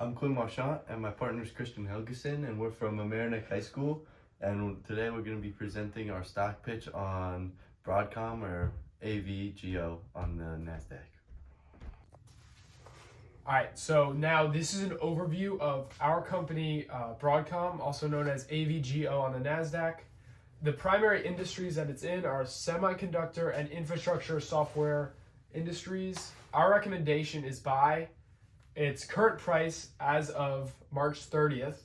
I'm Quinn Marchant, and my partner is Christian Helgeson, and we're from Amerenik High School. And today we're going to be presenting our stock pitch on Broadcom, or AVGO, on the NASDAQ. All right, so now this is an overview of our company, Broadcom, also known as AVGO on the NASDAQ. The primary industries that it's in are semiconductor and infrastructure software industries. Our recommendation is buy. Its current price as of March 30th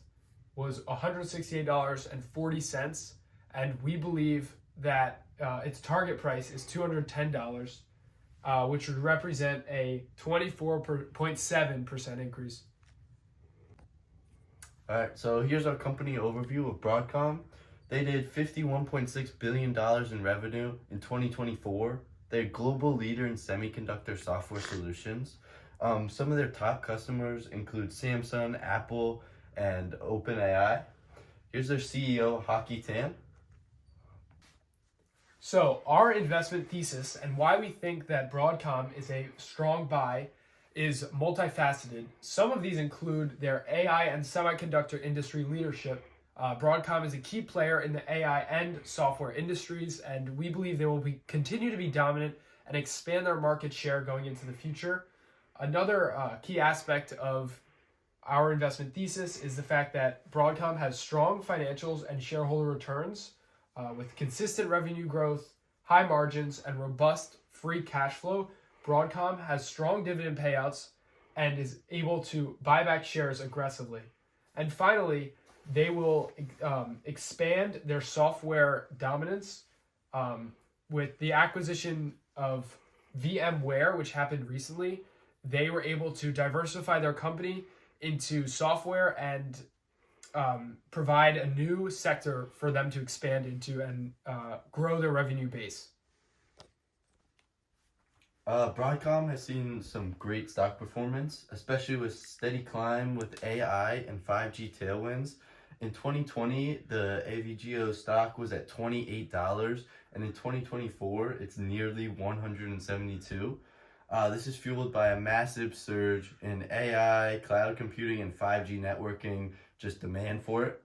was $168.40, and we believe that its target price is $210, which would represent a 24.7% increase. All right, so here's our company overview of Broadcom. They did $51.6 billion in revenue in 2024. They're a global leader in semiconductor software solutions. Some of their top customers include Samsung, Apple, and OpenAI. Here's their CEO, Hockey Tan. So our investment thesis and why we think that Broadcom is a strong buy is multifaceted. Some of these include their AI and semiconductor industry leadership. Broadcom is a key player in the AI and software industries, and we believe they will continue to be dominant and expand their market share going into the future. Another key aspect of our investment thesis is the fact that Broadcom has strong financials and shareholder returns with consistent revenue growth, high margins, and robust free cash flow. Broadcom has strong dividend payouts and is able to buy back shares aggressively. And finally, they will expand their software dominance with the acquisition of VMware, which happened recently. They were able to diversify their company into software and provide a new sector for them to expand into and grow their revenue base. Broadcom has seen some great stock performance, especially with steady climb with AI and 5G tailwinds. In 2020, the AVGO stock was at $28, and in 2024, it's nearly $172. This is fueled by a massive surge in AI, cloud computing, and 5G networking, just demand for it.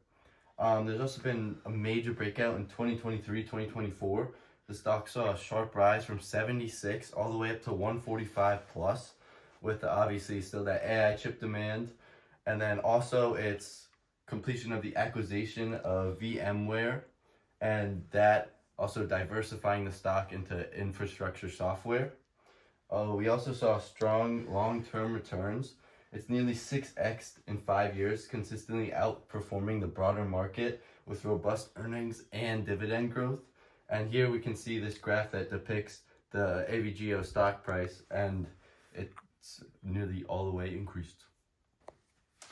There's also been a major breakout in 2023, 2024. The stock saw a sharp rise from 76 all the way up to 145 plus, with obviously still that AI chip demand. And then also its completion of the acquisition of VMware, and that also diversifying the stock into infrastructure software. We also saw strong long-term returns. It's nearly 6x in 5 years, consistently outperforming the broader market with robust earnings and dividend growth. And here we can see this graph that depicts the AVGO stock price, and it's nearly all the way increased.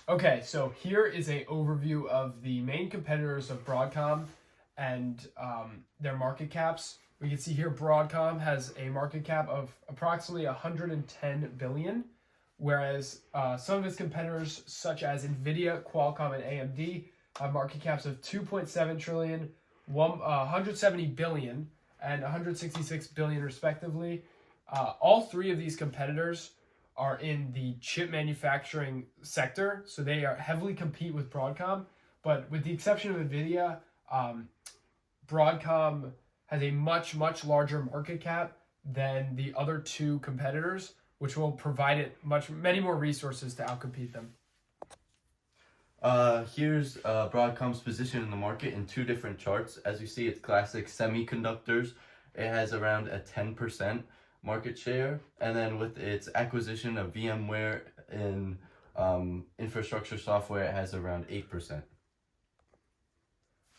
Okay, so here is an overview of the main competitors of Broadcom and their market caps. We can see here Broadcom has a market cap of approximately $110 billion, whereas some of its competitors, such as NVIDIA, Qualcomm, and AMD, have market caps of $2.7 trillion, $170 billion, and $166 billion respectively. All three of these competitors are in the chip manufacturing sector, so they are heavily compete with Broadcom. But with the exception of NVIDIA, Broadcom has a much larger market cap than the other two competitors, which will provide it many more resources to outcompete them. Here's Broadcom's position in the market in two different charts. As you see, it's classic semiconductors. It has around a 10% market share, and then with its acquisition of VMware in infrastructure software, it has around 8%.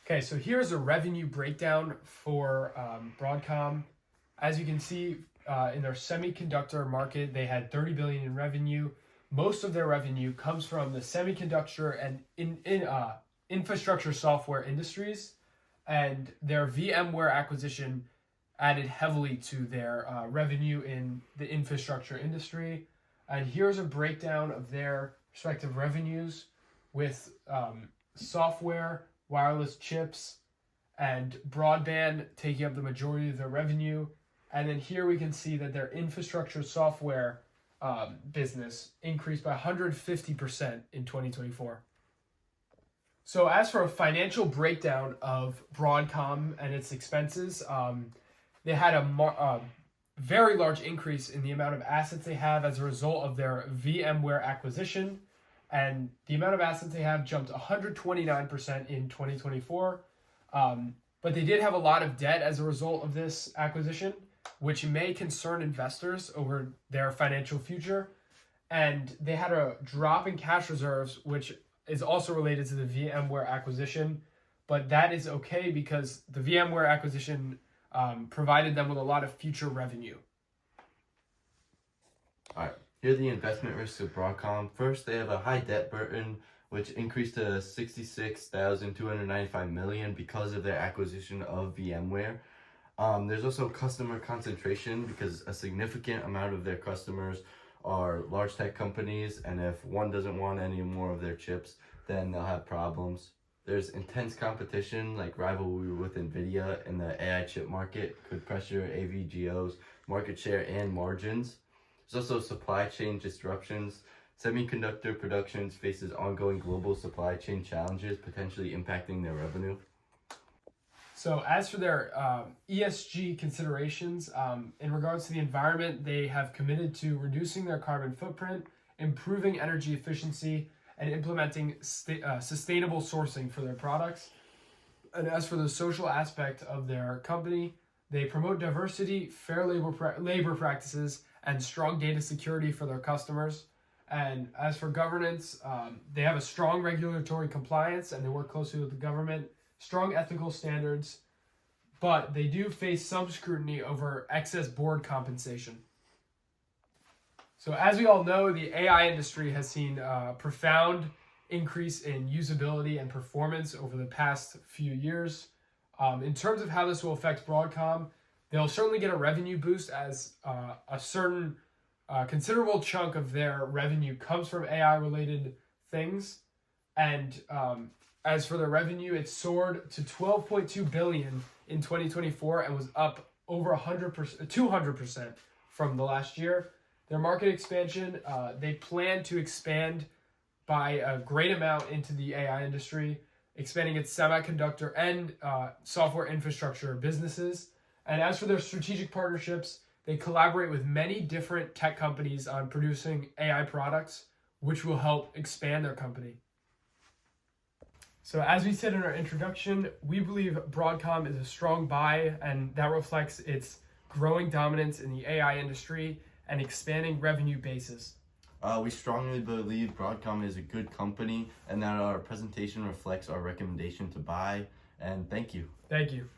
Okay, so here's a revenue breakdown for Broadcom. As you can see, in their semiconductor market, they had $30 billion in revenue. Most of their revenue comes from the semiconductor and infrastructure software industries, and their VMware acquisition added heavily to their revenue in the infrastructure industry. And here's a breakdown of their respective revenues with software, wireless chips, and broadband taking up the majority of their revenue. And then here we can see that their infrastructure software business increased by 150% in 2024. So as for a financial breakdown of Broadcom and its expenses, they had a very large increase in the amount of assets they have as a result of their VMware acquisition. And the amount of assets they have jumped 129% in 2024. But they did have a lot of debt as a result of this acquisition, which may concern investors over their financial future. And they had a drop in cash reserves, which is also related to the VMware acquisition. But that is okay because the VMware acquisition provided them with a lot of future revenue. All right, here are the investment risks of Broadcom. First, they have a high debt burden, which increased to $66,295 million because of their acquisition of VMware. There's also customer concentration because a significant amount of their customers are large tech companies, and if one doesn't want any more of their chips, then they'll have problems. There's intense competition, like rivalry with NVIDIA in the AI chip market could pressure AVGO's market share and margins. There's also supply chain disruptions. Semiconductor production faces ongoing global supply chain challenges, potentially impacting their revenue. So as for their ESG considerations, in regards to the environment, they have committed to reducing their carbon footprint, improving energy efficiency, and implementing sustainable sourcing for their products. And as for the social aspect of their company, they promote diversity, fair labor practices, and strong data security for their customers. And as for governance, they have a strong regulatory compliance and they work closely with the government, strong ethical standards, but they do face some scrutiny over excess board compensation. So as we all know, the AI industry has seen a profound increase in usability and performance over the past few years. In terms of how this will affect Broadcom, they'll certainly get a revenue boost as a certain considerable chunk of their revenue comes from AI-related things. And as for their revenue, it soared to $12.2 billion in 2024 and was up over 200% from the last year. Their market expansion, they plan to expand by a great amount into the AI industry, expanding its semiconductor and software infrastructure businesses. And as for their strategic partnerships, they collaborate with many different tech companies on producing AI products, which will help expand their company. So as we said in our introduction, we believe Broadcom is a strong buy, and that reflects its growing dominance in the AI industry and expanding revenue basis. We strongly believe Broadcom is a good company and that our presentation reflects our recommendation to buy. And thank you. Thank you.